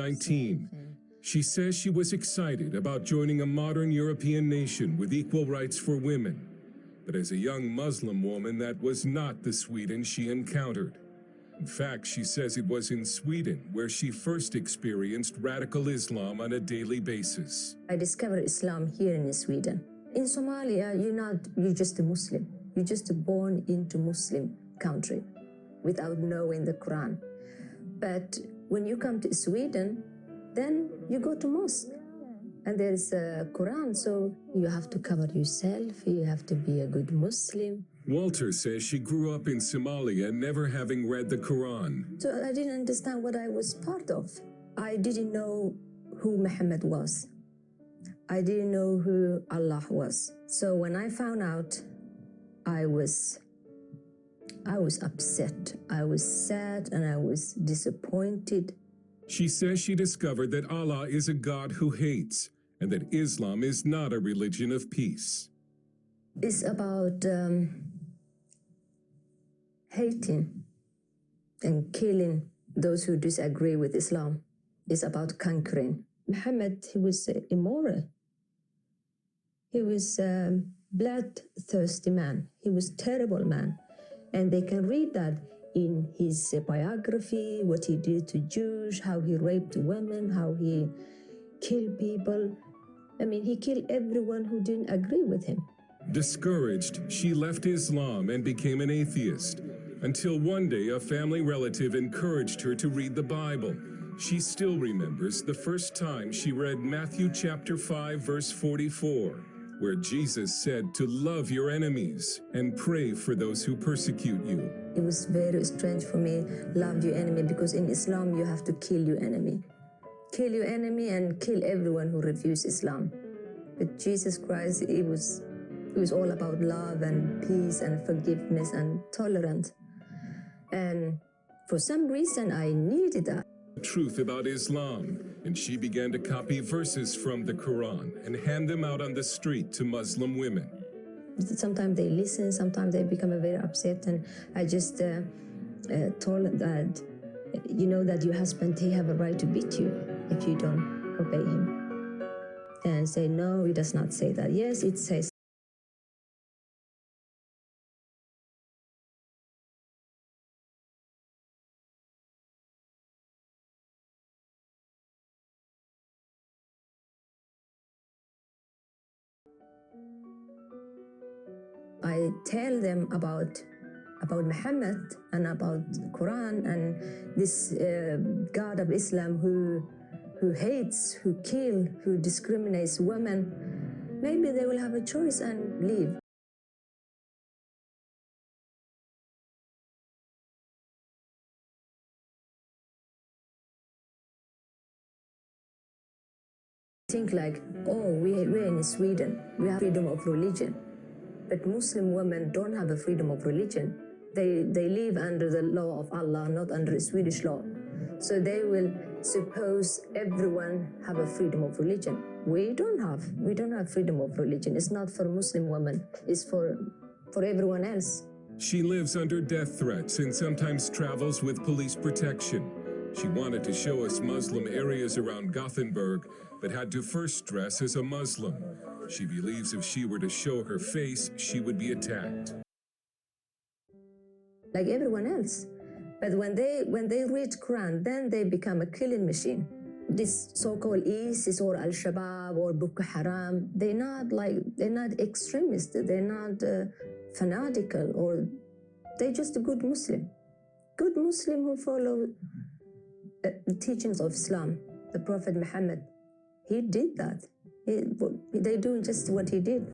19. She says she was excited about joining a modern European nation with equal rights for women. But as a young Muslim woman, that was not the Sweden she encountered. In fact, she says it was in Sweden where she first experienced radical Islam on a daily basis. I discovered Islam here in Sweden. In Somalia, you're just a Muslim. You're just born into Muslim country without knowing the Qur'an. But when you come to Sweden, then you go to mosque. And there's a Qur'an, so you have to cover yourself, you have to be a good Muslim. Walter says she grew up in Somalia never having read the Qur'an. So I didn't understand what I was part of. I didn't know who Muhammad was. I didn't know who Allah was. So when I found out, I was upset, I was sad, and I was disappointed. She says she discovered that Allah is a God who hates, and that Islam is not a religion of peace. It's about hating and killing those who disagree with Islam. It's about conquering. Muhammad, he was immoral. He was a bloodthirsty man. He was a terrible man. And they can read that in his biography, what he did to Jews, how he raped women, how he killed people. I mean, he killed everyone who didn't agree with him. Discouraged, she left Islam and became an atheist, until one day a family relative encouraged her to read the Bible. She still remembers the first time she read Matthew chapter 5, verse 44, where Jesus said to love your enemies and pray for those who persecute you. It was very strange for me, love your enemy, because in Islam you have to kill your enemy. Kill your enemy and kill everyone who refuses Islam. But Jesus Christ, it was all about love and peace and forgiveness and tolerance. And for some reason I needed that. Truth about Islam, and she began to copy verses from the Qur'an and hand them out on the street to Muslim women. Sometimes they listen, sometimes they become very upset, and I just told that, you know, that your husband, he have a right to beat you if you don't obey him. And say, no, it does not say that. Yes, it says. I tell them about Muhammad and about the Quran and this God of Islam who hates, who kills, who discriminates women. Maybe they will have a choice and leave. Think like, oh, we're in Sweden, we have freedom of religion. But Muslim women don't have a freedom of religion. They live under the law of Allah, not under the Swedish law. So they will suppose everyone have a freedom of religion. We don't have freedom of religion. It's not for Muslim women, it's for everyone else. She lives under death threats and sometimes travels with police protection. She wanted to show us Muslim areas around Gothenburg, but had to first dress as a Muslim. She believes if she were to show her face, she would be attacked. Like everyone else. But when they read Quran, then they become a killing machine. This so-called ISIS or Al-Shabaab or Boko Haram, they're not extremists, they're not fanatical, or they're just a good Muslim. Good Muslim who follow the teachings of Islam. The Prophet Muhammad, he did that. They do just what he did.